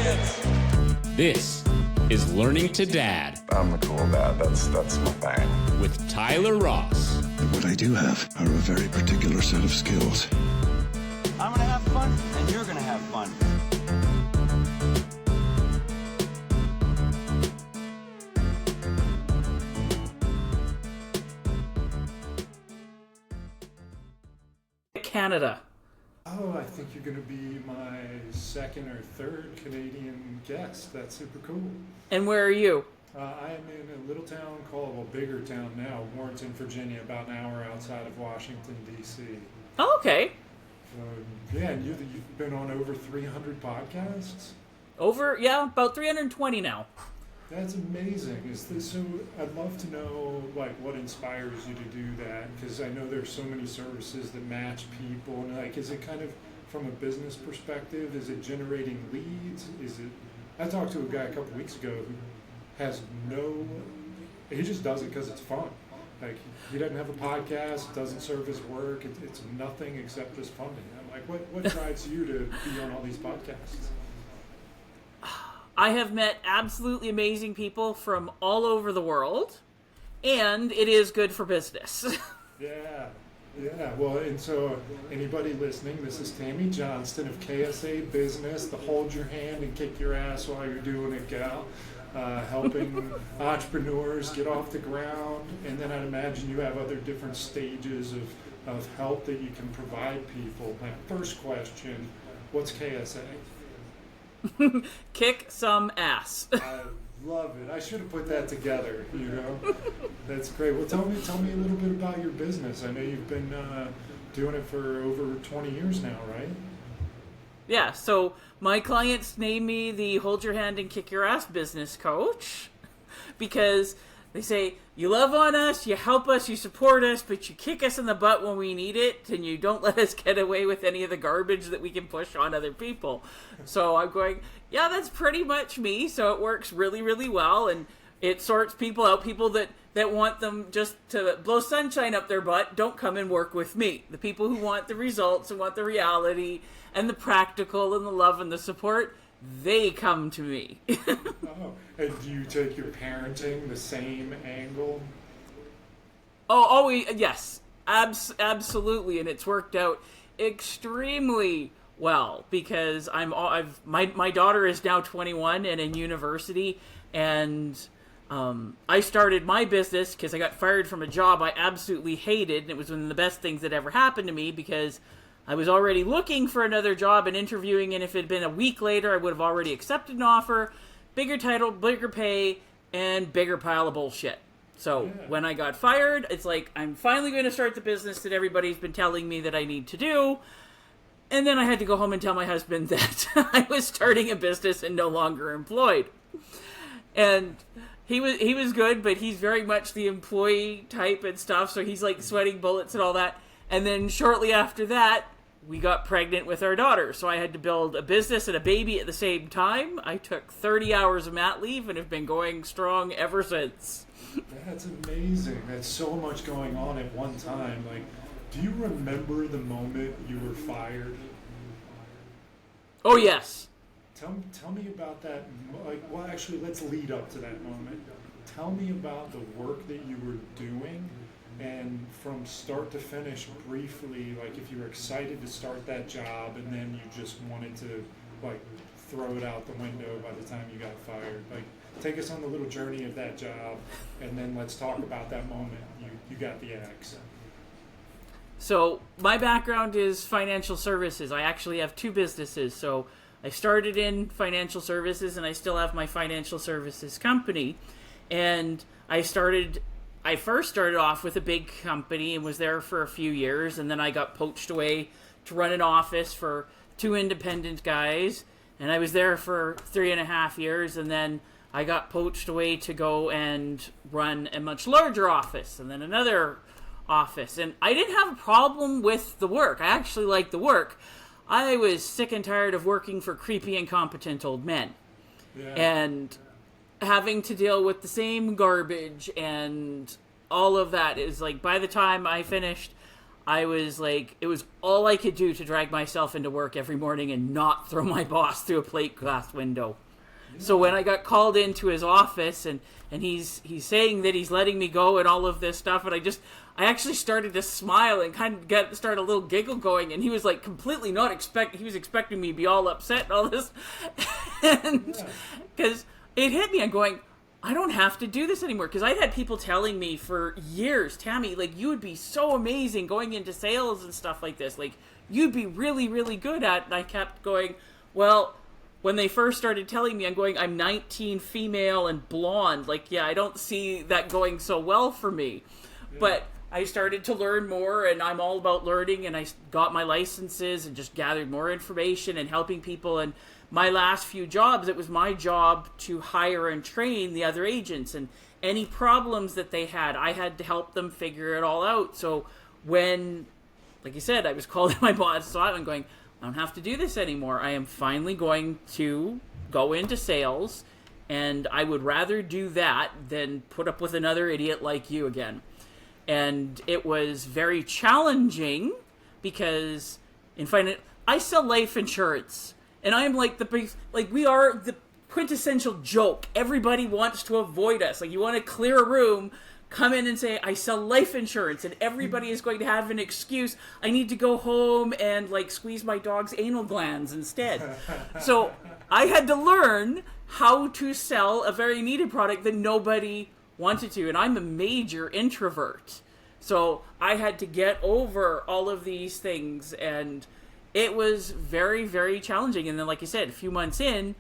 This is Learning to Dad. I'm a cool dad. That's my thing. With Tyler Ross. What I do have are a very particular set of skills. I'm gonna have fun, and you're gonna have fun. Canada. Oh, I think you're going to be my second or third Canadian guest. That's super cool. And where are you? I am in a little town called, well, bigger town now, Warrenton, Virginia, about an hour outside of Washington, D.C. Oh, okay. Yeah, and you've been on over 300 podcasts? About 320 now. That's amazing. So I'd love to know what inspires you to do that, because I know there's so many services that match people, and is it kind of from a business perspective? Is it generating leads? I talked to a guy a couple weeks ago who has he just does it because it's fun. He doesn't have a podcast, doesn't serve his work. It's nothing except just fun to him. What drives you to be on all these podcasts? I have met absolutely amazing people from all over the world, and it is good for business. Yeah. Well, and so anybody listening, this is Tammy Johnston of KSA Business, the hold your hand and kick your ass while you're doing it gal, helping entrepreneurs get off the ground. And then I'd imagine you have other different stages of help that you can provide people. My first question, what's KSA? Kick some ass. I love it. I should have put that together, That's great. Well, tell me a little bit about your business. I know you've been doing it for over 20 years now, right? Yeah, so my clients name me the hold your hand and kick your ass business coach because they say, you love on us, you help us, you support us, but you kick us in the butt when we need it, and you don't let us get away with any of the garbage that we can push on other people. So I'm going, yeah, that's pretty much me. So it works really, really well, and it sorts people out. People that want them just to blow sunshine up their butt don't come and work with me. The people who want the results and want the reality and the practical and the love and the support, they come to me. Oh, and do you take your parenting the same angle? Yes, absolutely, and it's worked out extremely well because my daughter is now 21 and in university, and I started my business because I got fired from a job I absolutely hated, and it was one of the best things that ever happened to me because I was already looking for another job and interviewing, and if it had been a week later, I would have already accepted an offer, bigger title, bigger pay, and bigger pile of bullshit. So when I got fired, it's like, I'm finally going to start the business that everybody's been telling me that I need to do. And then I had to go home and tell my husband that I was starting a business and no longer employed. And he was good, but he's very much the employee type and stuff, so he's like sweating bullets and all that. And then shortly after that, we got pregnant with our daughter. So I had to build a business and a baby at the same time. I took 30 hours of mat leave and have been going strong ever since. That's amazing. That's so much going on at one time. Do you remember the moment you were fired? Oh, yes. Tell me about that. Well, actually, let's lead up to that moment. Tell me about the work that you were doing. And from start to finish, briefly, if you were excited to start that job and then you just wanted to, throw it out the window by the time you got fired. Take us on the little journey of that job, and then let's talk about that moment you got the axe. So my background is financial services. I actually have two businesses. So I started in financial services, and I still have my financial services company. And I first started off with a big company and was there for a few years, and then I got poached away to run an office for two independent guys, and I was there for 3.5 years, and then I got poached away to go and run a much larger office, and then another office. And I didn't have a problem with the work. I actually liked the work. I was sick and tired of working for creepy, incompetent old men. Yeah. And having to deal with the same garbage and all of that is by the time I finished, I was like, it was all I could do to drag myself into work every morning and not throw my boss through a plate glass window. So when I got called into his office and he's saying that he's letting me go and all of this stuff, and I actually started to smile and kind of start a little giggle going, and he was like completely he was expecting me to be all upset and all this, and because it hit me, I'm going, I don't have to do this anymore, because I'd had people telling me for years, Tammy, like, you would be so amazing going into sales and stuff like this, like, you'd be really, really good at it. And I kept going, well, when they first started telling me, I'm 19, female, and blonde, like, yeah, I don't see that going so well for me. But I started to learn more, and I'm all about learning, and I got my licenses and just gathered more information and helping people. And my last few jobs, it was my job to hire and train the other agents, and any problems that they had, I had to help them figure it all out. So when, like you said, I was called my boss, so I'm going, I don't have to do this anymore. I am finally going to go into sales, and I would rather do that than put up with another idiot like you again. And it was very challenging because I sell life insurance, and I am like we are the quintessential joke. Everybody wants to avoid us. Like, you want to clear a room, come in and say, I sell life insurance, and everybody is going to have an excuse. I need to go home and like squeeze my dog's anal glands instead. So I had to learn how to sell a very needed product that nobody wanted to, and I'm a major introvert. So I had to get over all of these things, and it was very, very challenging. And then, like you said, a few months in,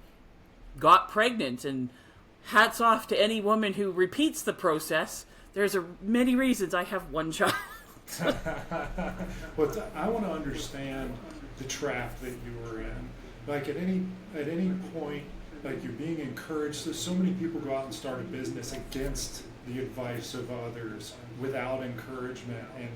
got pregnant, and hats off to any woman who repeats the process. There's many reasons I have one child. Well, I want to understand the trap that you were in. Like, at any point, like, you're being encouraged. So many people go out and start a business against the advice of others, without encouragement, and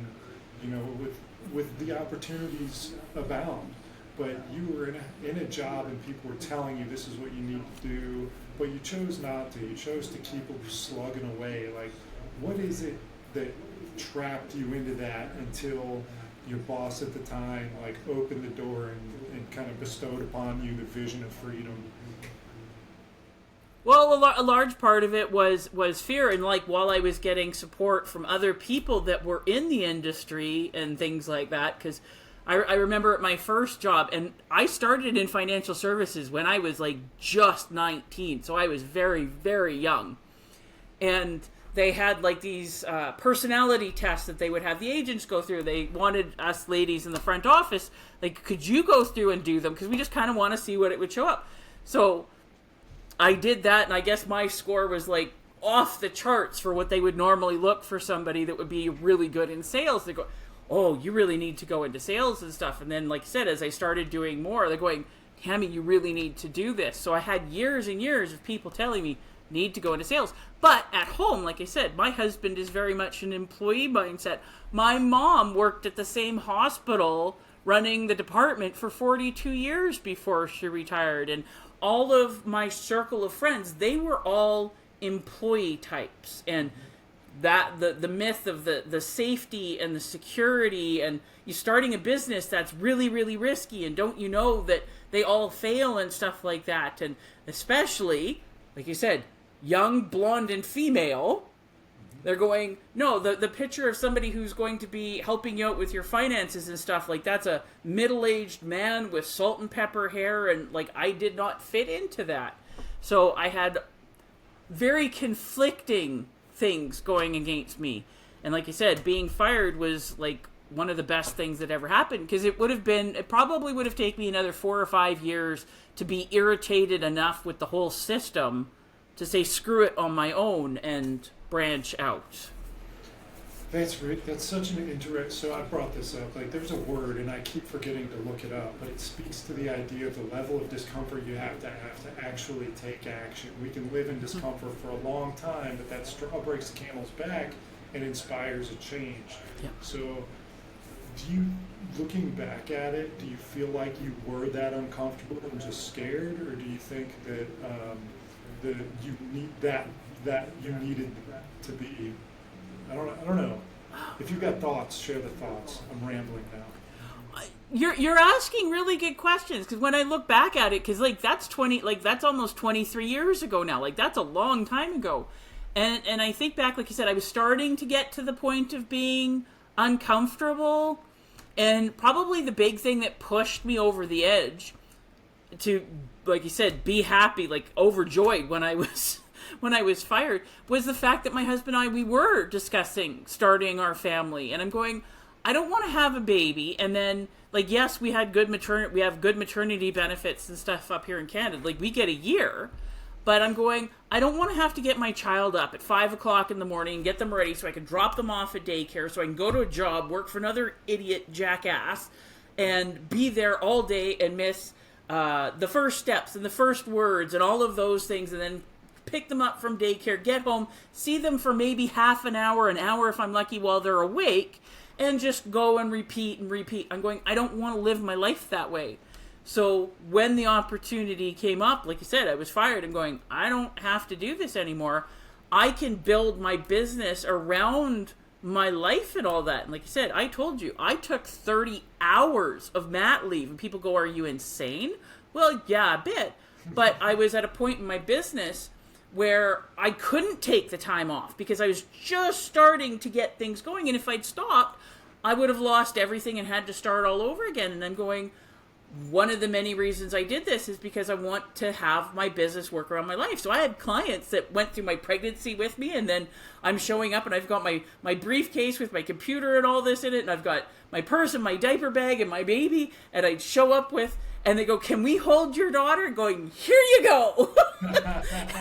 with the opportunities abound. But you were in a job, and people were telling you this is what you need to do, but you chose not to. You chose to keep slugging away. Like, what is it that trapped you into that until your boss at the time like opened the door and kind of bestowed upon you the vision of freedom? Well, a large part of it was fear, and like while I was getting support from other people that were in the industry and things like that, because I remember at my first job, and I started in financial services when I was like just 19, so I was very, very young, and they had like these personality tests that they would have the agents go through. They wanted us ladies in the front office, like, could you go through and do them? Because we just kind of want to see what it would show up. So I did that, and I guess my score was like off the charts for what they would normally look for somebody that would be really good in sales. They go, oh, you really need to go into sales and stuff. And then, like I said, as I started doing more, they're going, Tammy, you really need to do this. So I had years and years of people telling me, need to go into sales. But at home, like I said, my husband is very much an employee mindset. My mom worked at the same hospital running the department for 42 years before she retired. And all of my circle of friends, they were all employee types. And that the myth of the safety and the security, and you starting a business that's really, really risky, and don't you know that they all fail and stuff like that. And especially, like you said, young, blonde, and female, they're going, no, the picture of somebody who's going to be helping you out with your finances and stuff, like, that's a middle-aged man with salt and pepper hair, and like, I did not fit into that. So I had very conflicting things going against me. And like you said, being fired was like one of the best things that ever happened, because it probably would have taken me another 4 or 5 years to be irritated enough with the whole system to say screw it on my own and branch out. That's such an interesting. So I brought this up. Like, there's a word, and I keep forgetting to look it up, but it speaks to the idea of the level of discomfort you have to actually take action. We can live in discomfort for a long time, but that straw breaks the camel's back and inspires a change. Yeah. So, do you, looking back at it, do you feel like you were that uncomfortable and just scared, or do you think that you need that you needed to be? I don't know. If you've got thoughts, share the thoughts. I'm rambling now. You're asking really good questions, because when I look back at it, because that's almost 23 years ago now. Like, that's a long time ago. And I think back, like you said, I was starting to get to the point of being uncomfortable, and probably the big thing that pushed me over the edge to, like you said, be happy, like overjoyed when I was fired, was the fact that my husband and I, we were discussing starting our family. And I'm going, I don't want to have a baby. And then, like, yes, we have good maternity benefits and stuff up here in Canada. Like, we get a year. But I'm going, I don't want to have to get my child up at 5 o'clock in the morning and get them ready so I can drop them off at daycare, so I can go to a job, work for another idiot jackass, and be there all day and miss the first steps and the first words and all of those things, and then pick them up from daycare, get home, see them for maybe half an hour if I'm lucky while they're awake, and just go and repeat and repeat. I'm going, I don't want to live my life that way. So when the opportunity came up, like you said, I was fired. I'm going, I don't have to do this anymore. I can build my business around my life and all that. And like you said, I told you, I took 30 hours of mat leave. And people go, are you insane? Well, yeah, a bit. But I was at a point in my business where I couldn't take the time off because I was just starting to get things going. And if I'd stopped, I would have lost everything and had to start all over again. And I'm going, one of the many reasons I did this is because I want to have my business work around my life. So I had clients that went through my pregnancy with me, and then I'm showing up and I've got my briefcase with my computer and all this in it, and I've got my purse and my diaper bag and my baby, and I'd show up with, and they go, can we hold your daughter? Going, here you go.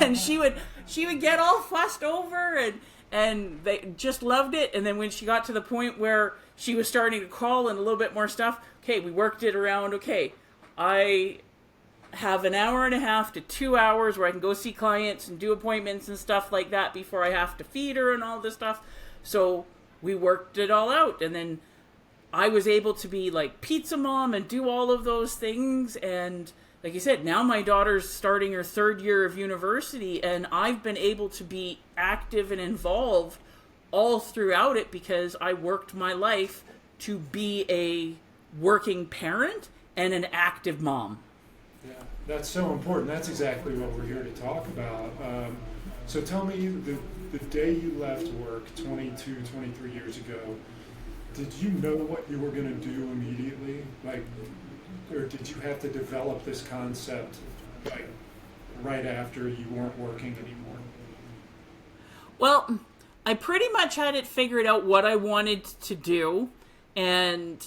And she would get all fussed over, and they just loved it. And then when she got to the point where she was starting to crawl and a little bit more stuff, okay, we worked it around, okay, I have an hour and a half to 2 hours where I can go see clients and do appointments and stuff like that before I have to feed her and all this stuff. So we worked it all out. And then I was able to be like pizza mom and do all of those things. And like you said, now my daughter's starting her 3rd year of university, and I've been able to be active and involved all throughout it because I worked my life to be a working parent and an active mom. Yeah, that's so important. That's exactly what we're here to talk about. So tell me, the day you left work 22, 23 years ago, did you know what you were going to do immediately? Like, or did you have to develop this concept like right after you weren't working anymore? Well, I pretty much had it figured out what I wanted to do, and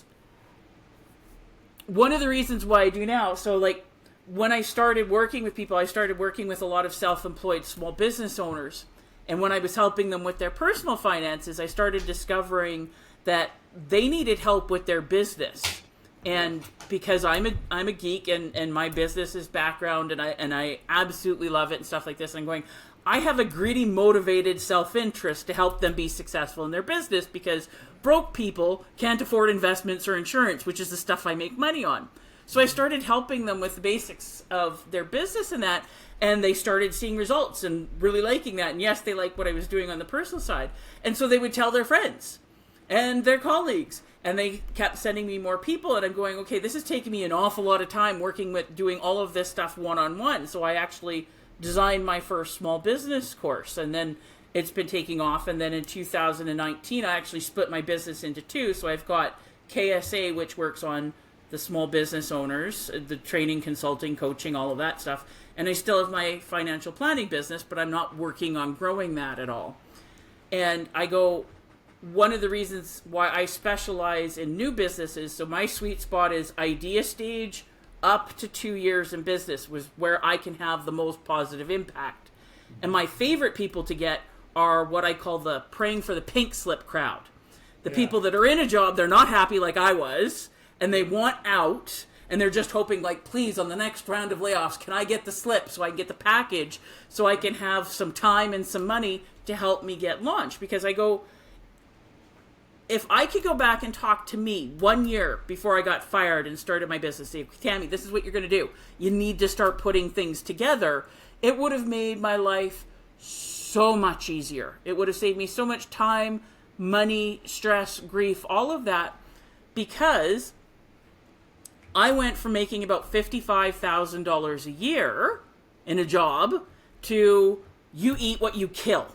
one of the reasons why I do now, so like when I started working with people, I started working with a lot of self-employed small business owners. And when I was helping them with their personal finances, I started discovering that they needed help with their business. And because I'm a geek and my business is background and I absolutely love it and stuff like this, I'm going, I have a greedy, motivated self-interest to help them be successful in their business because broke people can't afford investments or insurance, which is the stuff I make money on. So I started helping them with the basics of their business and that, and they started seeing results and really liking that. And yes, they liked what I was doing on the personal side. And so they would tell their friends and their colleagues, and they kept sending me more people. And I'm going, okay, this is taking me an awful lot of time working with doing all of this stuff one-on-one. So I actually designed my first small business course, and then it's been taking off. And then in 2019, I actually split my business into two. So I've got KSA, which works on the small business owners, the training, consulting, coaching, all of that stuff. And I still have my financial planning business, but I'm not working on growing that at all. And I go, one of the reasons why I specialize in new businesses, so my sweet spot is idea stage up to 2 years in business, was where I can have the most positive impact. And my favorite people to get are what I call the praying for the pink slip crowd. The people that are in a job, they're not happy like I was, and they want out, and they're just hoping, like, please, on the next round of layoffs, can I get the slip so I can get the package so I can have some time and some money to help me get launched? Because I go, if I could go back and talk to me 1 year before I got fired and started my business, say, Tammy, this is what you're going to do. You need to start putting things together. It would have made my life so much easier. It would have saved me so much time, money, stress, grief, all of that, because I went from making about $55,000 a year in a job to you eat what you kill.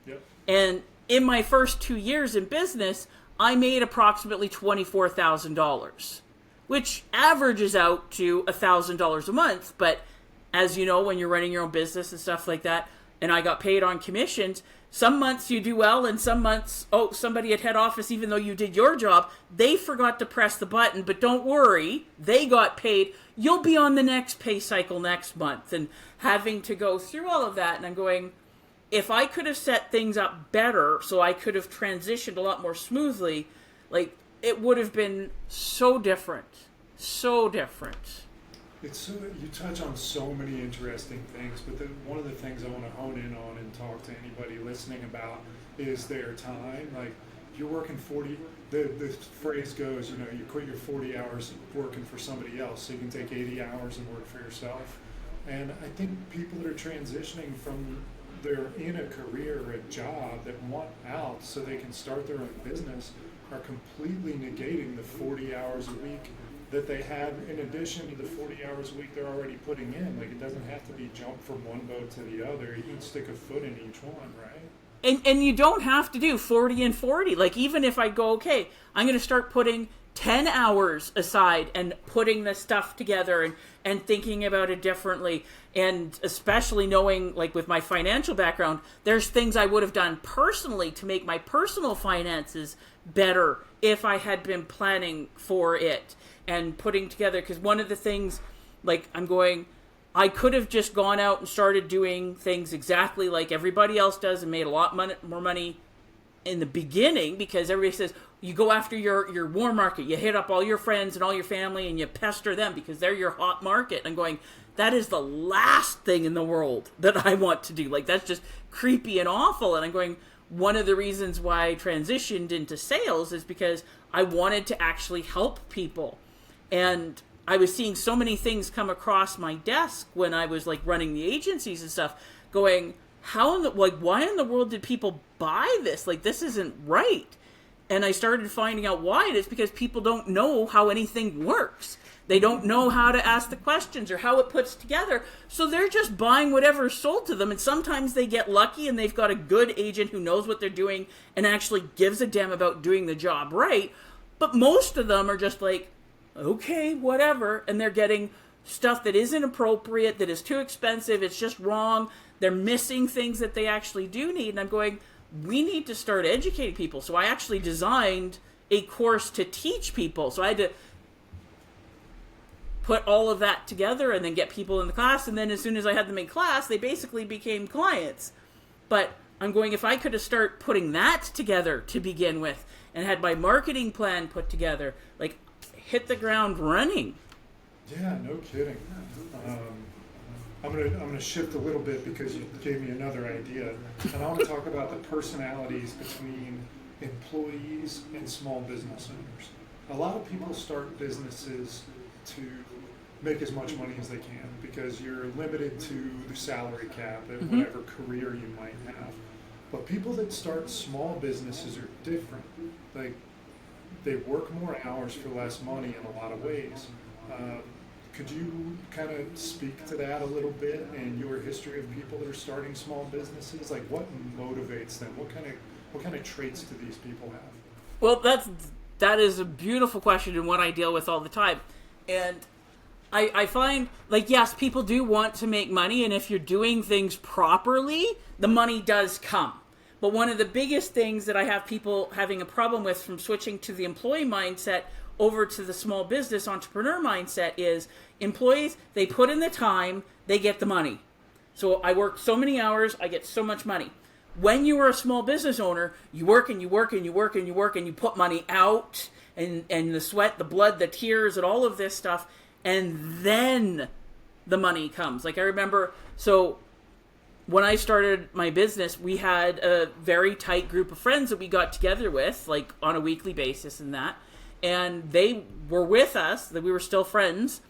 Yep. And in my first 2 years in business, I made approximately $24,000, which averages out to $1,000 a month. But as you know, when you're running your own business and stuff like that, and I got paid on commissions, some months you do well, and some months, somebody at head office, even though you did your job, they forgot to press the button. But don't worry, they got paid. You'll be on the next pay cycle next month. And having to go through all of that, and I'm going, if I could have set things up better so I could have transitioned a lot more smoothly, like, it would have been so different. So different. You touch on so many interesting things, but one of the things I want to hone in on and talk to anybody listening about is their time. Like, you're working 40, the phrase goes, you quit your 40 hours working for somebody else so you can take 80 hours and work for yourself. And I think people that are transitioning from, they're in a career or a job that want out so they can start their own business are completely negating the 40 hours a week that they have in addition to the 40 hours a week they're already putting in. Like, it doesn't have to be jump from one boat to the other. You can stick a foot in each one, right? And you don't have to do 40 and 40. Like, even if I go, okay, I'm going to start putting 10 hours aside and putting the stuff together and thinking about it differently. And especially knowing, like, with my financial background, there's things I would have done personally to make my personal finances better if I had been planning for it and putting together. Because one of the things, like, I could have just gone out and started doing things exactly like everybody else does and made a lot more money in the beginning, because everybody says you go after your warm market, you hit up all your friends and all your family and you pester them because they're your hot market. And I'm going, that is the last thing in the world that I want to do. Like, that's just creepy and awful. And I'm going, one of the reasons why I transitioned into sales is because I wanted to actually help people. And I was seeing so many things come across my desk when I was, like, running the agencies and stuff, going, why in the world did people buy this? Like, this isn't right. And I started finding out why it is, because people don't know how anything works. They don't know how to ask the questions or how it puts together. So they're just buying whatever's sold to them. And sometimes they get lucky and they've got a good agent who knows what they're doing and actually gives a damn about doing the job right. But most of them are just like, okay, whatever. And they're getting stuff that isn't appropriate, that is too expensive. It's just wrong. They're missing things that they actually do need. And I'm going, we need to start educating people. So I actually designed a course to teach people. So I had to put all of that together and then get people in the class. And then as soon as I had them in class, they basically became clients. But I'm going, if I could have started putting that together to begin with and had my marketing plan put together, like, hit the ground running. Yeah, no kidding. I'm gonna shift a little bit because you gave me another idea, and I want to talk about the personalities between employees and small business owners. A lot of people start businesses to make as much money as they can because you're limited to the salary cap at whatever career you might have. But people that start small businesses are different. Like, they work more hours for less money in a lot of ways. Could you kind of speak to that a little bit and your history of people that are starting small businesses? Like, what motivates them? What kind of traits do these people have? Well, that is a beautiful question and one I deal with all the time. And I find, like, yes, people do want to make money, and if you're doing things properly, the money does come. But one of the biggest things that I have people having a problem with from switching to the employee mindset over to the small business entrepreneur mindset is employees, they put in the time, they get the money. So I work so many hours, I get so much money. When you are a small business owner, you work and you work and you work and you work and you put money out and the sweat, the blood, the tears, and all of this stuff, and then the money comes. Like, I remember, so when I started my business, we had a very tight group of friends that we got together with, like, on a weekly basis and that. And they were with us, that we were still friends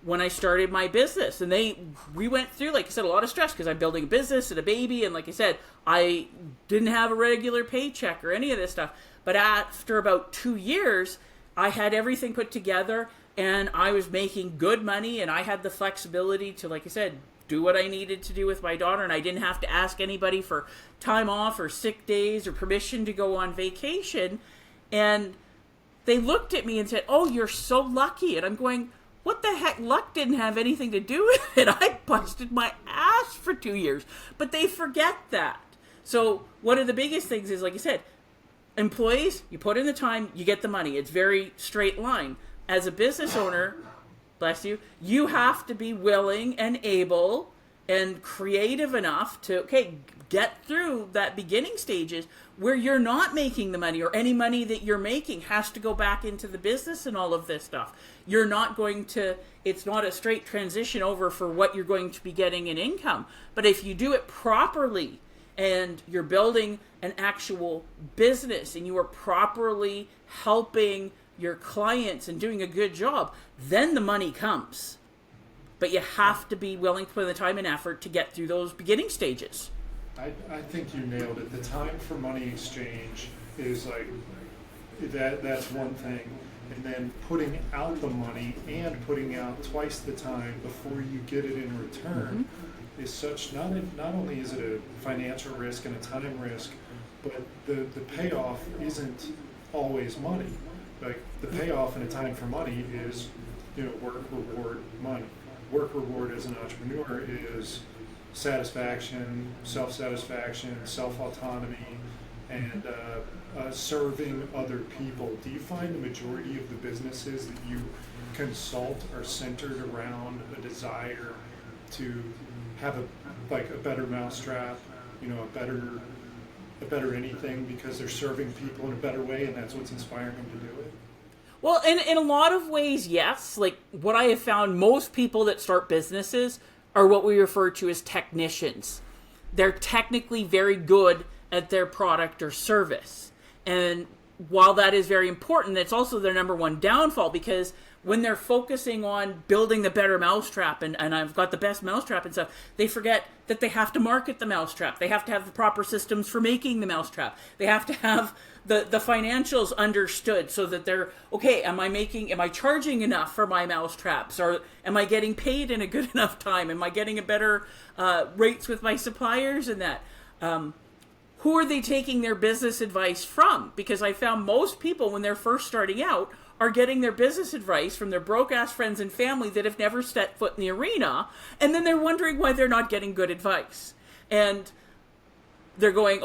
when I started my business. And we went through, like I said, a lot of stress because I'm building a business and a baby. And like I said, I didn't have a regular paycheck or any of this stuff. But after about 2 years, I had everything put together and I was making good money, and I had the flexibility to, like I said, do what I needed to do with my daughter, and I didn't have to ask anybody for time off or sick days or permission to go on vacation. And they looked at me and said, "Oh, you're so lucky." And I'm going, what the heck? Luck didn't have anything to do with it. I busted my ass for 2 years. But they forget that. So one of the biggest things is, like I said, employees, you put in the time, you get the money. It's very straight line. As a business owner, bless you, you have to be willing and able and creative enough to, get through that beginning stages where you're not making the money, or any money that you're making has to go back into the business and all of this stuff. You're not going to, it's not a straight transition over for what you're going to be getting in income. But if you do it properly and you're building an actual business and you are properly helping your clients and doing a good job, then the money comes. But you have to be willing to put in the time and effort to get through those beginning stages. I think you nailed it. The time for money exchange is like, that's one thing. And then putting out the money and putting out twice the time before you get it in return is such, not only is it a financial risk and a time risk, but the payoff isn't always money. Like, the payoff in a time for money is, work, reward, money. Work reward as an entrepreneur is satisfaction, self-satisfaction, self-autonomy, and serving other people. Do you find the majority of the businesses that you consult are centered around a desire to have a better mousetrap, a better anything, because they're serving people in a better way, and that's what's inspiring them to do it? Well, in a lot of ways, yes. Like, what I have found, most people that start businesses are what we refer to as technicians. They're technically very good at their product or service. And while that is very important, it's also their number one downfall, because when they're focusing on building the better mousetrap and I've got the best mousetrap and stuff, they forget that they have to market the mousetrap. They have to have the proper systems for making the mousetrap. They have to have the financials understood so that they're, am I charging enough for my mousetraps? Or am I getting paid in a good enough time? Am I getting a better rates with my suppliers and that? Who are they taking their business advice from? Because I found most people, when they're first starting out, are getting their business advice from their broke-ass friends and family that have never set foot in the arena, and then they're wondering why they're not getting good advice. And they're going,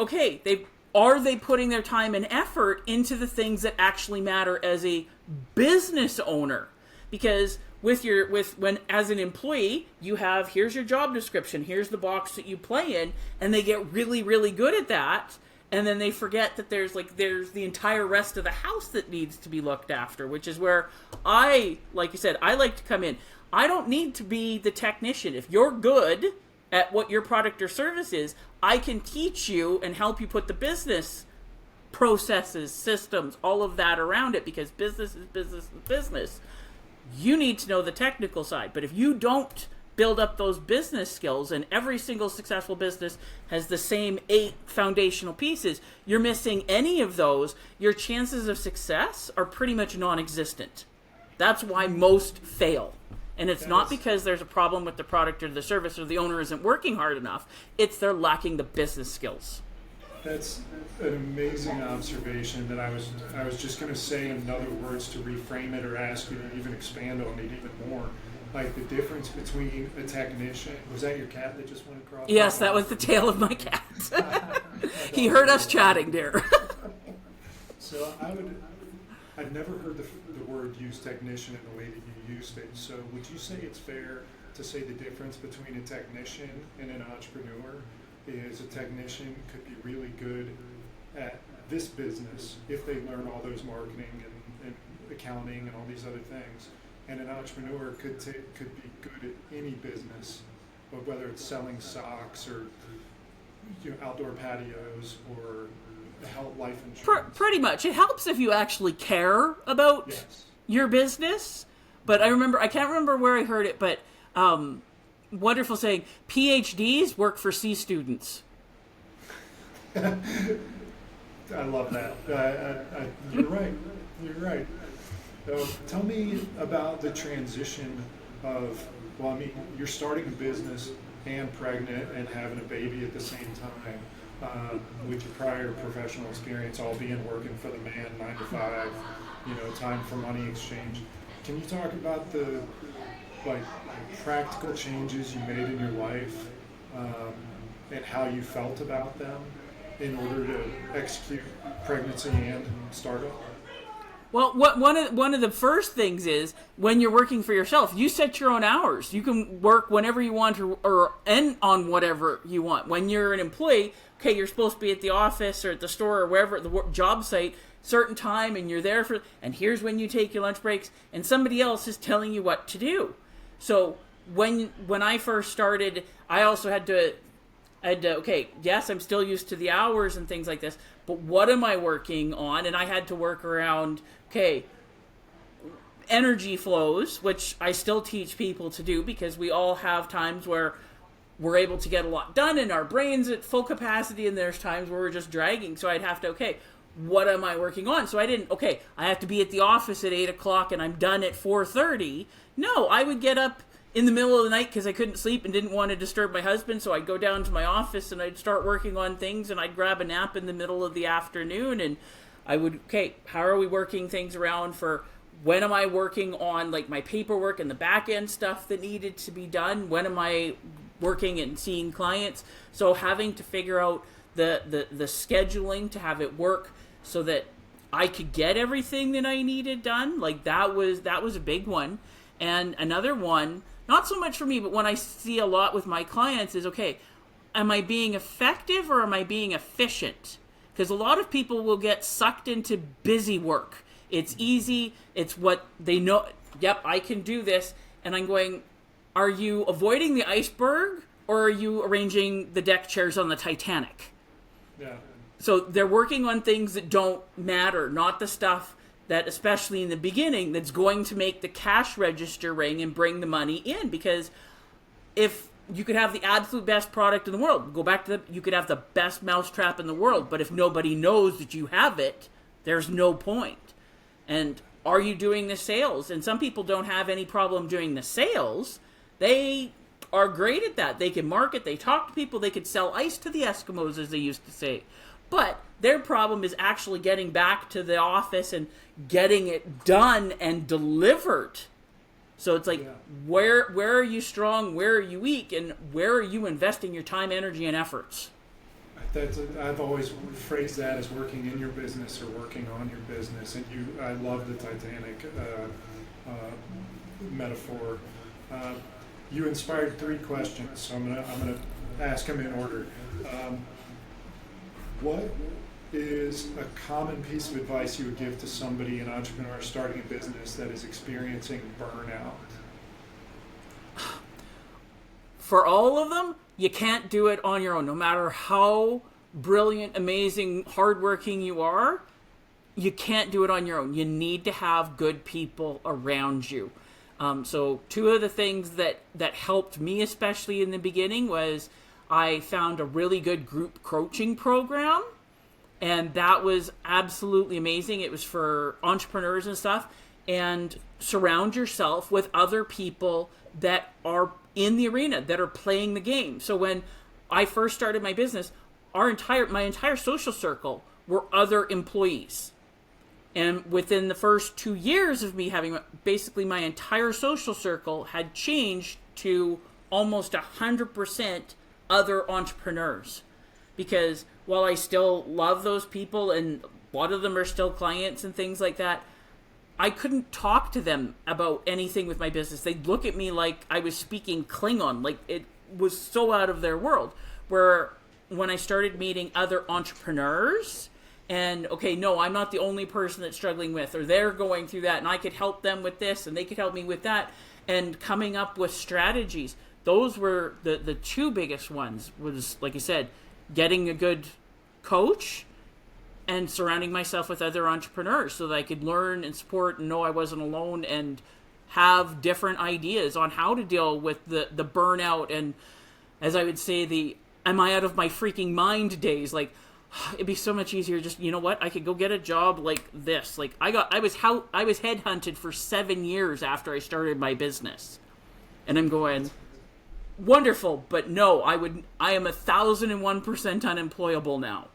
are they putting their time and effort into the things that actually matter as a business owner? Because when as an employee, you have, here's your job description, here's the box that you play in, and they get really, really good at that. And then they forget that there's the entire rest of the house that needs to be looked after, which is where I like to come in. I don't need to be the technician. If you're good at what your product or service is, I can teach you and help you put the business processes, systems, all of that around it, because business is business is business. You need to know the technical side. But if you don't build up those business skills, and every single successful business has the same 8 foundational pieces, you're missing any of those, your chances of success are pretty much non-existent. That's why most fail. And it's not because there's a problem with the product or the service or the owner isn't working hard enough. It's they're lacking the business skills. That's an amazing observation that I was just going to say in other words to reframe it or ask you to even expand on it even more. Like, the difference between a technician, was that your cat that just went across? Yes, that was the tail of my cat. He heard us chatting there. So I've never heard the word used, technician, in the way that you used it. So would you say it's fair to say the difference between a technician and an entrepreneur is a technician could be really good at this business if they learn all those marketing and accounting and all these other things, and an entrepreneur could be good at any business, but whether it's selling socks or outdoor patios or life insurance? Pretty much. It helps if you actually care about your business, But I can't remember where I heard it, but wonderful saying, PhDs work for C students. I love that. You're right. You're right. So tell me about the transition of, well, I mean, you're starting a business and pregnant and having a baby at the same time, with your prior professional experience all being working for the man, 9 to 5, time for money exchange. Can you talk about the practical changes you made in your life, and how you felt about them in order to execute pregnancy and startup? Well, one of the first things is when you're working for yourself, you set your own hours. You can work whenever you want or end on whatever you want. When you're an employee, okay, you're supposed to be at the office or at the store or wherever, at the job site, certain time, and you're there and here's when you take your lunch breaks, and somebody else is telling you what to do. So when I first started, I also had to, okay, yes, I'm still used to the hours and things like this, but what am I working on? And I had to work around, okay, energy flows, which I still teach people to do because we all have times where we're able to get a lot done and our brain's at full capacity, and there's times where we're just dragging. So I'd have to, okay, what am I working on? So I have to be at the office at 8 o'clock and I'm done at 4:30. No, I would get up in the middle of the night because I couldn't sleep and didn't want to disturb my husband, so I'd go down to my office and I'd start working on things, and I'd grab a nap in the middle of the afternoon, and I would, okay, how are we working things around for when am I working on my paperwork and the back end stuff that needed to be done? When am I working and seeing clients? So having to figure out the scheduling to have it work so that I could get everything that I needed done, that was a big one. And another one, not so much for me, but one I see a lot with my clients is, okay, am I being effective or am I being efficient? Because a lot of people will get sucked into busy work. It's easy. It's what they know. Yep, I can do this. And I'm going, are you avoiding the iceberg or are you arranging the deck chairs on the Titanic? Yeah. So they're working on things that don't matter, not the stuff that, especially in the beginning, that's going to make the cash register ring and bring the money in. Because if you could have the absolute best product in the world, you could have the best mousetrap in the world, but if nobody knows that you have it, there's no point. And are you doing the sales? And some people don't have any problem doing the sales. They are great at that. They can market, they talk to people, they could sell ice to the Eskimos, as they used to say. But their problem is actually getting back to the office and getting it done and delivered. So it's where are you strong, where are you weak, and where are you investing your time, energy, and efforts? I've always phrased that as working in your business or working on your business. And I love the Titanic metaphor. You inspired 3 questions, so I'm gonna ask them in order. What is a common piece of advice you would give to somebody, an entrepreneur starting a business that is experiencing burnout? For all of them, you can't do it on your own. No matter how brilliant, amazing, hardworking you are, you can't do it on your own. You need to have good people around you. So 2 of the things that helped me, especially in the beginning, was I found a really good group coaching program, and that was absolutely amazing. It was for entrepreneurs and stuff. And surround yourself with other people that are in the arena, that are playing the game. So when I first started my business, my entire social circle were other employees. And within the first 2 years of me having, basically my entire social circle had changed to almost 100% other entrepreneurs. Because while I still love those people and a lot of them are still clients and things like that, I couldn't talk to them about anything with my business. They'd look at me like I was speaking Klingon, like it was so out of their world. Where when I started meeting other entrepreneurs, and okay, no, I'm not the only person that's struggling with, or they're going through that, and I could help them with this, and they could help me with that, and coming up with strategies. Those were the 2 biggest ones, was, like I said, getting a good coach and surrounding myself with other entrepreneurs so that I could learn and support and know I wasn't alone and have different ideas on how to deal with the burnout and, as I would say, the am I out of my freaking mind days. Like, it'd be so much easier just, you know what, I could go get a job like this. Like, I was headhunted for 7 years after I started my business. And I'm going, wonderful, but no, I am 1,001% unemployable now.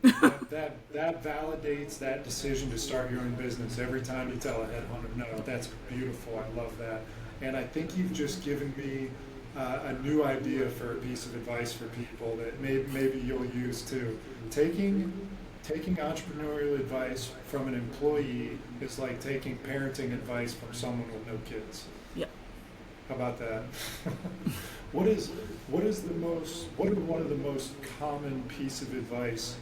that validates that decision to start your own business every time you tell a headhunter no. That's beautiful. I love that. And I think you've just given me a new idea for a piece of advice for people that maybe you'll use too. Taking entrepreneurial advice from an employee is like taking parenting advice from someone with no kids. Yeah. How about that? What is one of the most common piece of advice?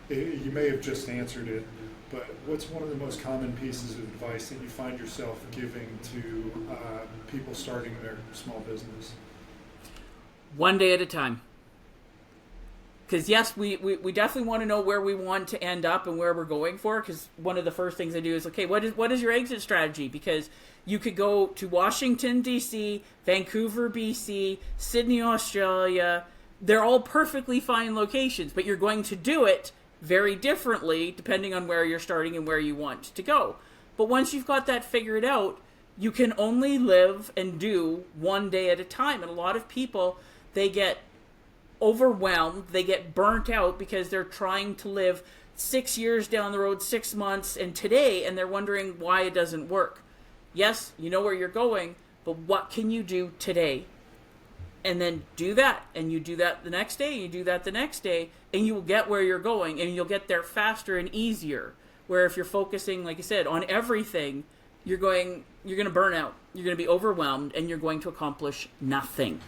You may have just answered it, but what's one of the most common pieces of advice that you find yourself giving to people starting their small business? One day at a time. Because yes, we definitely want to know where we want to end up and where we're going for. Because one of the first things I do is, okay, what is your exit strategy? Because you could go to Washington, D.C., Vancouver, B.C., Sydney, Australia. They're all perfectly fine locations, but you're going to do it very differently depending on where you're starting and where you want to go. But once you've got that figured out, you can only live and do one day at a time. And a lot of people, they get overwhelmed, they get burnt out because they're trying to live 6 years down the road, 6 months, and today, and they're wondering why it doesn't work. Yes, you know where you're going, but what can you do today? And then do that, and you do that the next day, you do that the next day, and you will get where you're going, and you'll get there faster and easier. Where if you're focusing, like I said, on everything, you're going to burn out, you're going to be overwhelmed, and you're going to accomplish nothing.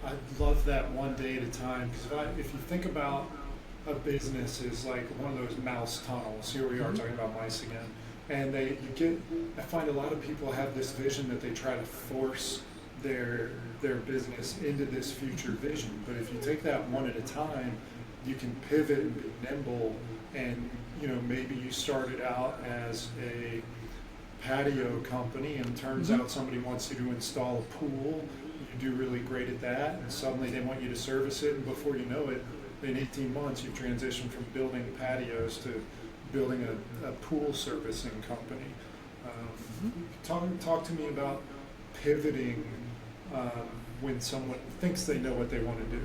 I love that one day at a time, because if you think about a business as like one of those mouse tunnels, here we are talking about mice again, and I find a lot of people have this vision that they try to force their business into this future vision. But if you take that one at a time, you can pivot and be nimble. And maybe you started out as a patio company, and turns out somebody wants you to install a pool. You do really great at that, and suddenly they want you to service it, and before you know it, in 18 months you've transitioned from building patios to building a pool servicing company. Talk to me about pivoting when someone thinks they know what they want to do,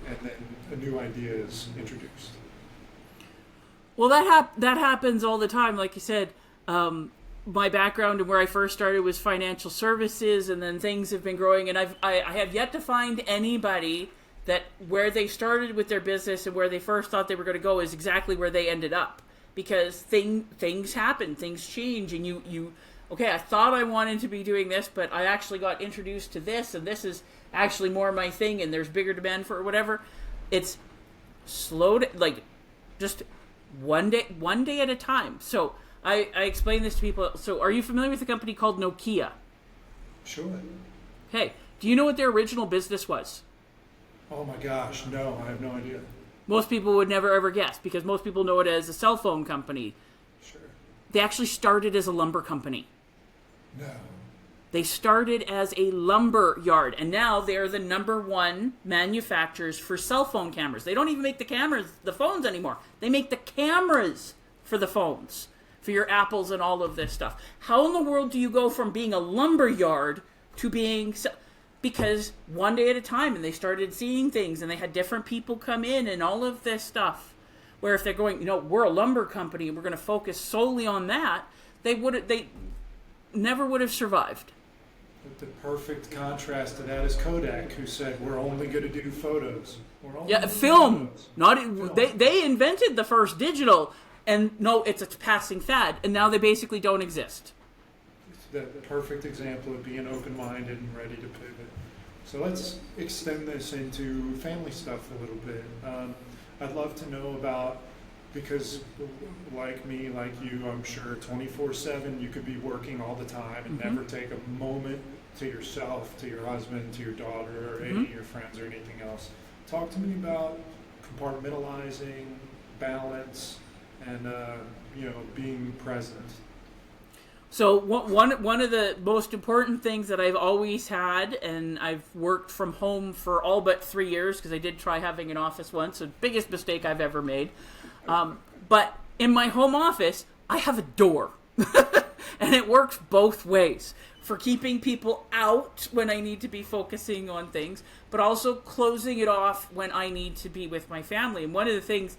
and then a new idea is introduced. Well, that happens all the time. Like you said, my background and where I first started was financial services, and then things have been growing, and I have yet to find anybody that where they started with their business and where they first thought they were going to go is exactly where they ended up. Because things happen, things change, and you okay, I thought I wanted to be doing this, but I actually got introduced to this, and this is actually more my thing, and there's bigger demand for it, or whatever. It's like just one day at a time. So I explain this to people. So are you familiar with a company called Nokia? Sure. Hey, do you know what their original business was? Oh my gosh, no, I have no idea. Most people would never ever guess, because most people know it as a cell phone company. Sure. They actually started as a lumber company. No. They started as a lumber yard, and now they're the #1 manufacturers for cell phone cameras. They don't even make the phones anymore. They make the cameras for the phones, for your Apples and all of this stuff. How in the world do you go from being a lumber yard to being... Because one day at a time, and they started seeing things, and they had different people come in and all of this stuff. Where if they're going, we're a lumber company and we're going to focus solely on that, they never would have survived. But the perfect contrast to that is Kodak, who said, we're only going to do photos. Film. They invented the first digital, and no, it's a passing fad, and now they basically don't exist. The perfect example of being open-minded and ready to pivot. So let's extend this into family stuff a little bit. I'd love to know about, because like me, like you, I'm sure 24/7 you could be working all the time and never take a moment to yourself, to your husband, to your daughter, or any of your friends or anything else. Talk to me about compartmentalizing, balance, and being present. So one of the most important things that I've always had, and I've worked from home for all but 3 years, because I did try having an office once, the biggest mistake I've ever made. But in my home office, I have a door. And it works both ways, for keeping people out when I need to be focusing on things, but also closing it off when I need to be with my family. And one of the things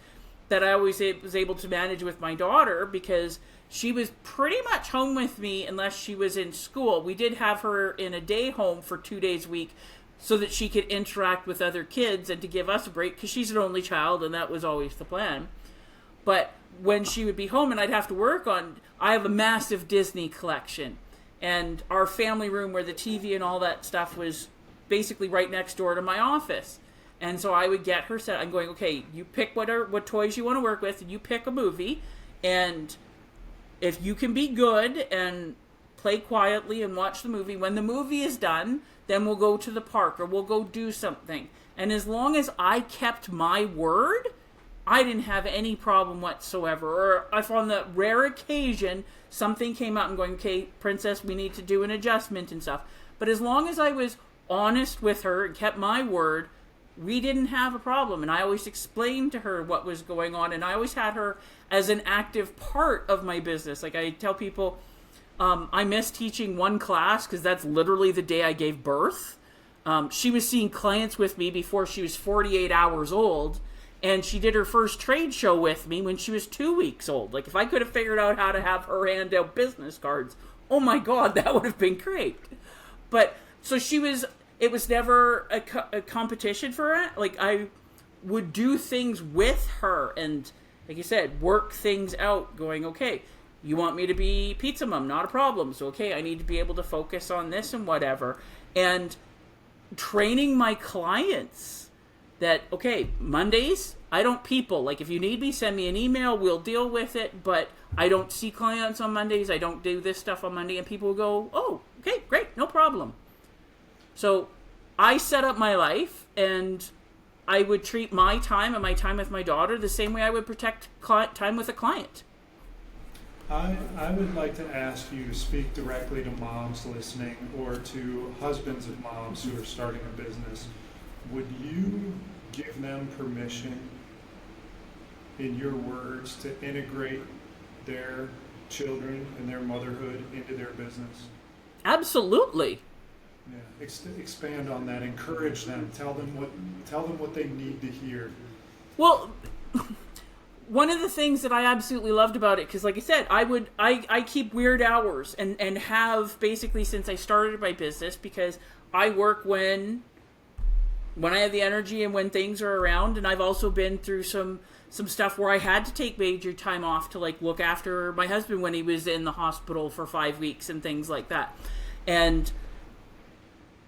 that I always was able to manage with my daughter, because she was pretty much home with me unless she was in school. We did have her in a day home for 2 days a week so that she could interact with other kids and to give us a break, because she's an only child, and that was always the plan. But when she would be home and I'd have to work I have a massive Disney collection, and our family room where the TV and all that stuff was basically right next door to my office. And so I would get her set. I'm going, okay, you pick what toys you want to work with, and you pick a movie, and if you can be good and play quietly and watch the movie, when the movie is done, then we'll go to the park or we'll go do something. And as long as I kept my word, I didn't have any problem whatsoever. Or if on the rare occasion something came out and going, okay, princess, we need to do an adjustment and stuff. But as long as I was honest with her and kept my word, we didn't have a problem. And I always explained to her what was going on, and I always had her as an active part of my business. Like I tell people, I miss teaching one class because that's literally the day I gave birth. She was seeing clients with me before she was 48 hours old, and she did her first trade show with me when she was 2 weeks old. Like, if I could have figured out how to have her hand out business cards, oh my God, that would have been great. But so it was never a competition for her. Like, I would do things with her and, like you said, work things out, going, okay, you want me to be pizza mom, not a problem. So, okay, I need to be able to focus on this and whatever. And training my clients that, okay, Mondays, I don't people. Like, if you need me, send me an email, we'll deal with it. But I don't see clients on Mondays. I don't do this stuff on Monday. And people will go, oh, okay, great, no problem. So I set up my life, and I would treat my time and my time with my daughter the same way I would protect time with a client. I would like to ask you to speak directly to moms listening, or to husbands of moms who are starting a business. Would you give them permission, in your words, to integrate their children and their motherhood into their business? Absolutely. Yeah, expand on that. Encourage them. Tell them what they need to hear. Well, one of the things that I absolutely loved about it, because like I said, I keep weird hours and have basically since I started my business, because I work when I have the energy and when things are around. And I've also been through some stuff where I had to take major time off to like look after my husband when he was in the hospital for 5 weeks and things like that. And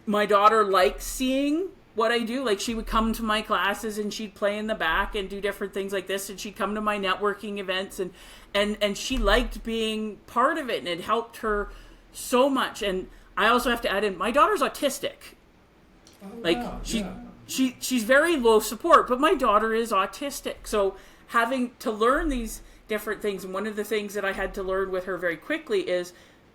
my daughter likes seeing what I do. Like, she would come to my classes and she'd play in the back and do different things like this, and she'd come to my networking events, and she liked being part of it, and it helped her so much. And I also have to add in, my daughter's autistic. Oh, like wow. she's very low support, but my daughter is autistic. So having to learn these different things, and one of the things that I had to learn with her very quickly is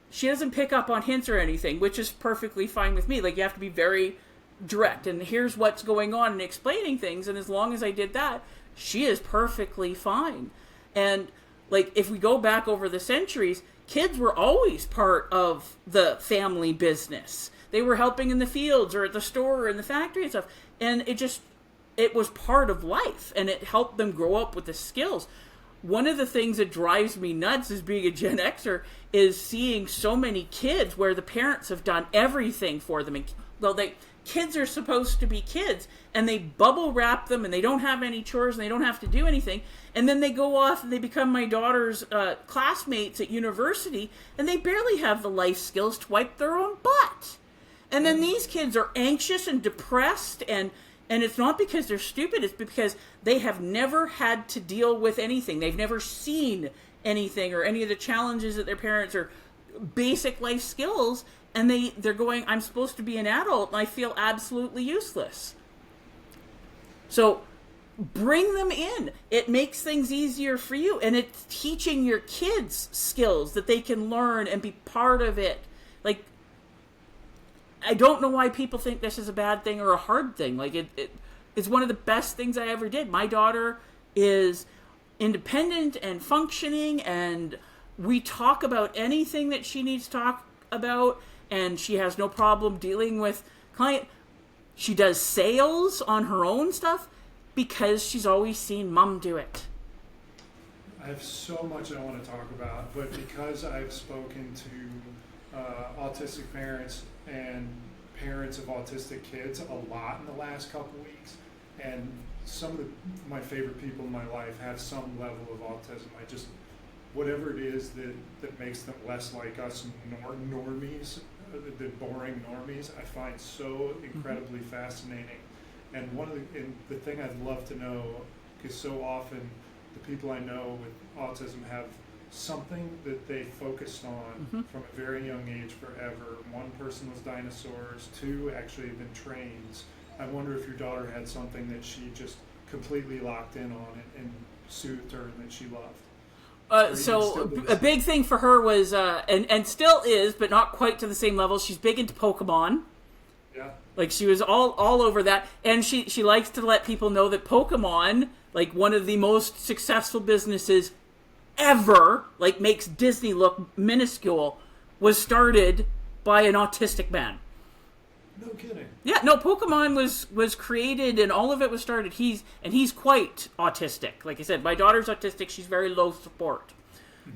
she doesn't pick up on hints or anything, which is perfectly fine with me. Like, you have to be very direct, and here's what's going on, and explaining things. And as long as I did that, she is perfectly fine. And like, if we go back over the centuries, kids were always part of the family business. They were helping in the fields or at the store or in the factory and stuff. And it was part of life, and it helped them grow up with the skills. One of the things that drives me nuts as being a Gen Xer is seeing so many kids where the parents have done everything for them. And kids are supposed to be kids, and they bubble wrap them, and they don't have any chores, and they don't have to do anything. And then they go off and they become my daughter's classmates at university, and they barely have the life skills to wipe their own butt. And then these kids are anxious and depressed, and it's not because they're stupid, it's because they have never had to deal with anything. They've never seen anything or any of the challenges that their parents, or basic life skills, and they're going, I'm supposed to be an adult, and I feel absolutely useless. So bring them in. It makes things easier for you, and it's teaching your kids skills that they can learn and be part of it. Like, I don't know why people think this is a bad thing or a hard thing. Like, it's one of the best things I ever did. My daughter is independent and functioning, and we talk about anything that she needs to talk about, and she has no problem dealing with client. She does sales on her own stuff because she's always seen mom do it. I have so much I want to talk about, but because I've spoken to autistic parents and parents of autistic kids a lot in the last couple weeks, and some of my favorite people in my life have some level of autism. I just, whatever it is that makes them less like us normies, the boring normies, I find so incredibly fascinating. And the thing I'd love to know, because so often the people I know with autism have something that they focused on from a very young age forever. One person was dinosaurs, two actually have been trains. I wonder if your daughter had something that she just completely locked in on and soothed her and that she loved. So a big thing for her was, and still is, but not quite to the same level, she's big into Pokemon. Yeah. Like, she was all over that. And she likes to let people know that Pokemon, like one of the most successful businesses ever, like makes Disney look minuscule, was started by an autistic man. No kidding. Yeah, no, Pokemon was created and all of it was started. He's quite autistic. Like I said, my daughter's autistic. She's very low support.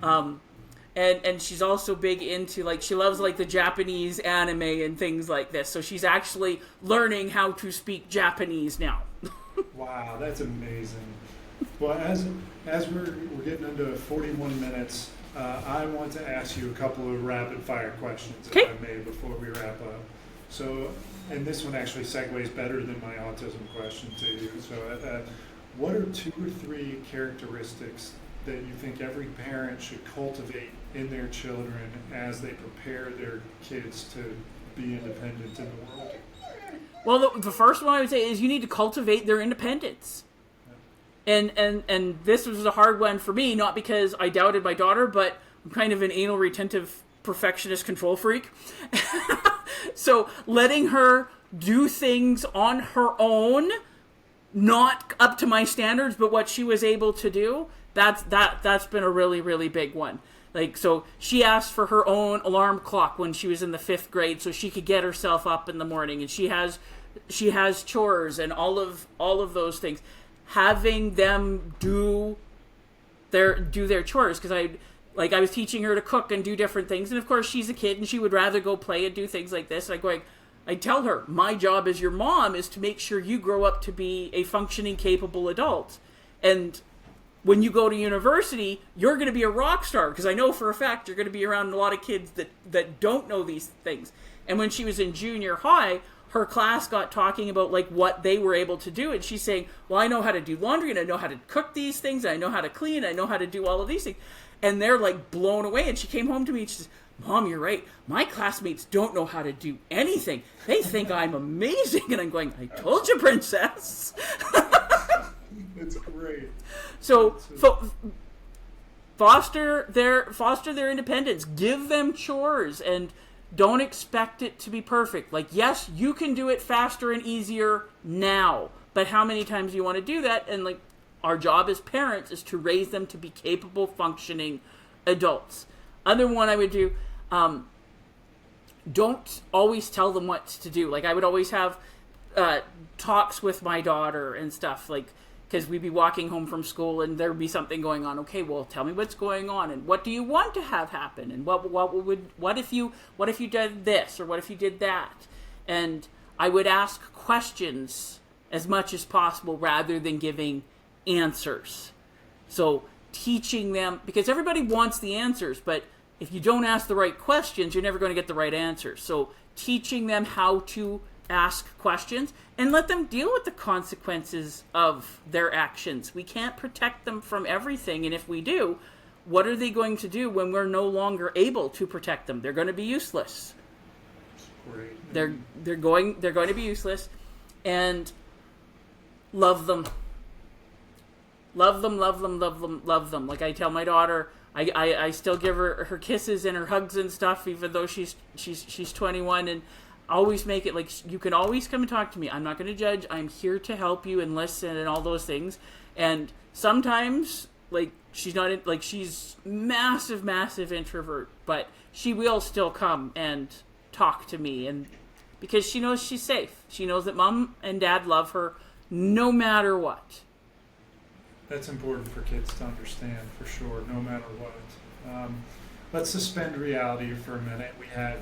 And she's also big into, like, she loves like the Japanese anime and things like this. So she's actually learning how to speak Japanese now. Wow, that's amazing. Well, as we're getting into 41 minutes, I want to ask you a couple of rapid fire questions, if I may, before we wrap up. So, and this one actually segues better than my autism question to you. So, what are 2 or 3 characteristics that you think every parent should cultivate in their children as they prepare their kids to be independent in the world? Well, the first one I would say is you need to cultivate their independence. And this was a hard one for me, not because I doubted my daughter, but I'm kind of an anal retentive perfectionist control freak. So letting her do things on her own, not up to my standards, but what she was able to do, that's been a really, really big one. Like, so she asked for her own alarm clock when she was in the 5th grade so she could get herself up in the morning, and she has chores and all of those things. Having them do their chores, because I was teaching her to cook and do different things, and of course she's a kid and she would rather go play and do things like this. And I tell her, my job as your mom is to make sure you grow up to be a functioning, capable adult, and when you go to university, you're going to be a rock star, because I know for a fact you're going to be around a lot of kids that don't know these things. And when she was in junior high, her class got talking about like what they were able to do, and she's saying, well, I know how to do laundry, and I know how to cook these things, and I know how to clean, and I know how to do all of these things. And they're like blown away. And she came home to me and she says, Mom, you're right. My classmates don't know how to do anything. They think I'm amazing. And I'm going, I told you, princess. That's great. So foster their independence. Give them chores, and don't expect it to be perfect. Like, yes, you can do it faster and easier now, but how many times do you want to do that? And like, our job as parents is to raise them to be capable, functioning adults. Other one I would do, don't always tell them what to do. Like, I would always have talks with my daughter and stuff, like, because we'd be walking home from school and there'd be something going on. Okay, well, tell me what's going on, and what do you want to have happen, and what if you did this, or what if you did that? And I would ask questions as much as possible rather than giving answers. So teaching them, because everybody wants the answers, but if you don't ask the right questions, you're never going to get the right answers. So teaching them how to ask questions and let them deal with the consequences of their actions. We can't protect them from everything, and if we do, what are they going to do when we're no longer able to protect them? They're going to be useless. Great. They're going to be useless. And love them. Love them, love them, love them, love them. Like I tell my daughter, I still give her kisses and her hugs and stuff, even though she's 21, and always make it like you can always come and talk to me. I'm not going to judge. I'm here to help you and listen and all those things. And sometimes, like, she's not like she's massive introvert, but she will still come and talk to me, and because she knows she's safe. She knows that mom and dad love her no matter what. That's important for kids to understand, for sure, no matter what. Let's suspend reality for a minute. We have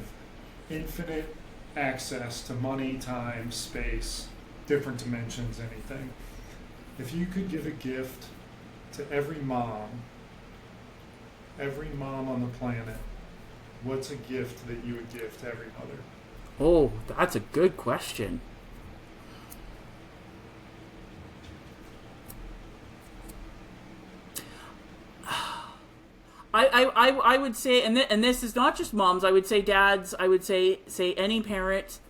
infinite access to money, time, space, different dimensions, anything. If you could give a gift to every mom on the planet, what's a gift that you would give to every mother? Oh, that's a good question. I would say, and this is not just moms, I would say dads, I would say any parent,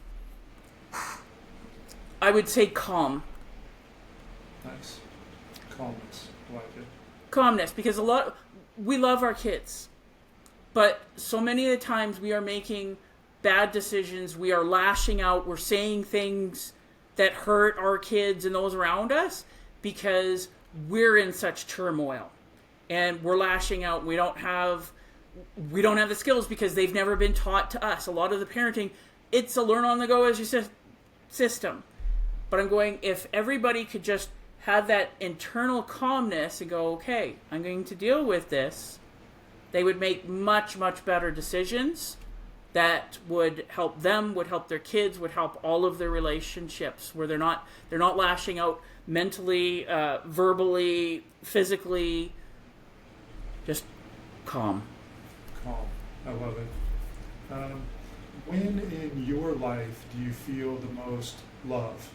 I would say calm. Nice. Calmness. I like it. Calmness, because we love our kids, but so many of the times we are making bad decisions, we are lashing out, we're saying things that hurt our kids and those around us because we're in such turmoil. And we're lashing out. We don't have the skills because they've never been taught to us. A lot of the parenting, it's a learn on the go as you said system. But I'm going, if everybody could just have that internal calmness and go, okay, I'm going to deal with this, they would make much better decisions that would help them, would help their kids, would help all of their relationships, where they're not lashing out mentally, verbally, physically. Just calm. Calm. I love it. When in your life do you feel the most love?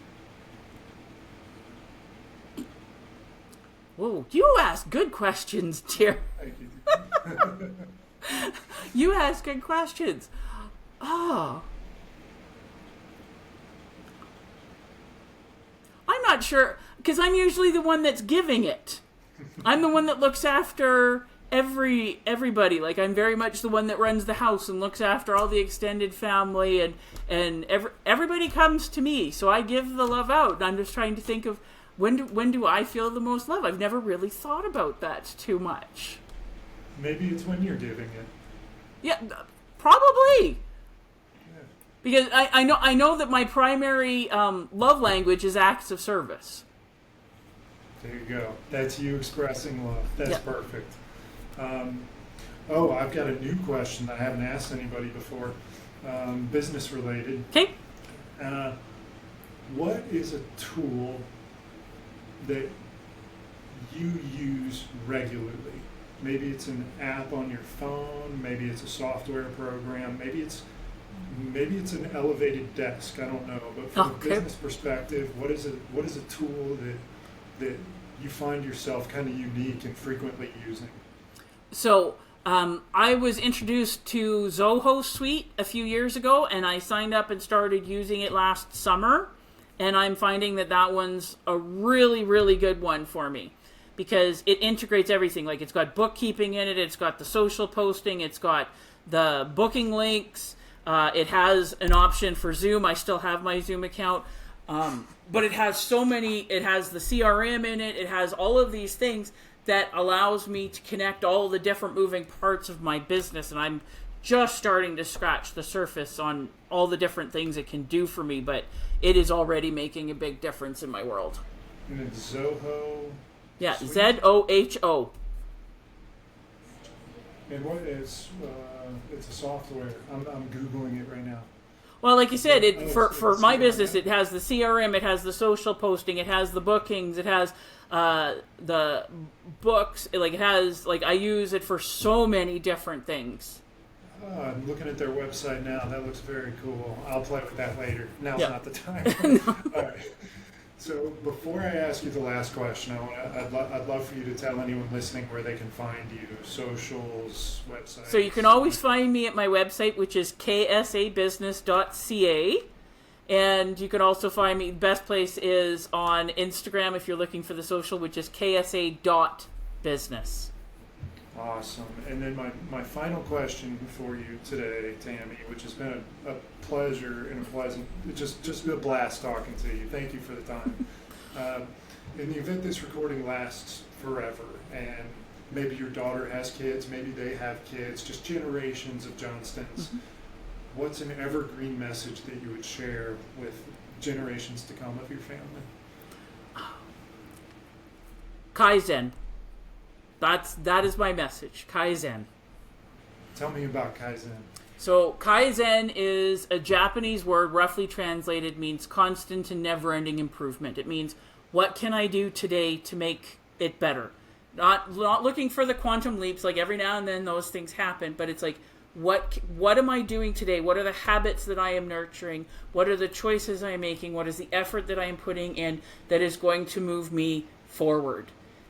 Whoa, you ask good questions, dear. Thank you. You ask good questions. Oh. I'm not sure, because I'm usually the one that's giving it. I'm the one that looks after everybody. Like, I'm very much the one that runs the house and looks after all the extended family, and everybody comes to me, so I give the love out. And I'm just trying to think of when do I feel the most love? I've never really thought about that too much. Maybe it's when you're giving it. Yeah, probably. Yeah. Because I know that my primary love language is acts of service. There you go. That's you expressing love. That's Yeah. perfect. I've got a new question that I haven't asked anybody before. Business related. Okay. What is a tool that you use regularly? Maybe it's an app on your phone, maybe it's a software program, maybe it's an elevated desk, I don't know. But from a business perspective, what is a tool that you find yourself kind of unique and frequently using? So I was introduced to Zoho Suite a few years ago, and I signed up and started using it last summer. And I'm finding that one's a really, really good one for me because it integrates everything. Like, it's got bookkeeping in it, it's got the social posting, it's got the booking links, it has an option for Zoom. I still have my Zoom account. But it has it has the CRM in it, it has all of these things that allows me to connect all the different moving parts of my business, and I'm just starting to scratch the surface on all the different things it can do for me, but it is already making a big difference in my world. And it's Zoho? Yeah, Suite? Zoho. And what is, it's a software. I'm Googling it right now. Well, like you said, for my CRM. business, it has the CRM, it has the social posting, it has the bookings, it has the books. I use it for so many different things. I'm looking at their website now. That looks very cool. I'll play with that later. Now's Yeah. not the time. All right. So before I ask you the last question, I'd love for you to tell anyone listening where they can find you, socials, websites. So you can always find me at my website, which is KSABusiness.ca. And you can also find me, the best place is on Instagram if you're looking for the social, which is KSA.business. Awesome. And then my final question for you today, Tammy, which has been a pleasure and a pleasant, just been a blast talking to you. Thank you for the time. In the event this recording lasts forever, and maybe your daughter has kids, maybe they have kids, just generations of Johnstons, what's an evergreen message that you would share with generations to come of your family? Kaizen. That is my message. Kaizen. Tell me about Kaizen. So Kaizen is a Japanese word, roughly translated means constant and never-ending improvement. It means, what can I do today to make it better? Not looking for the quantum leaps, like every now and then those things happen, but it's like, what am I doing today? What are the habits that I am nurturing? What are the choices I am making? What is the effort that I am putting in that is going to move me forward?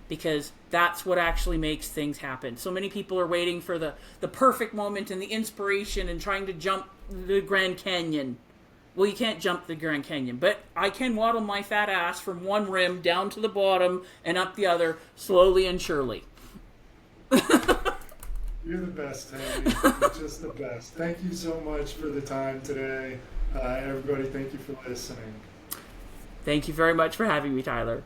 Because that's what actually makes things happen. So many people are waiting for the perfect moment and the inspiration and trying to jump the Grand Canyon. Well, you can't jump the Grand Canyon, but I can waddle my fat ass from one rim down to the bottom and up the other, slowly and surely. You're the best, Tammy. You're just the best. Thank you so much for the time today. Everybody, thank you for listening. Thank you very much for having me, Tyler.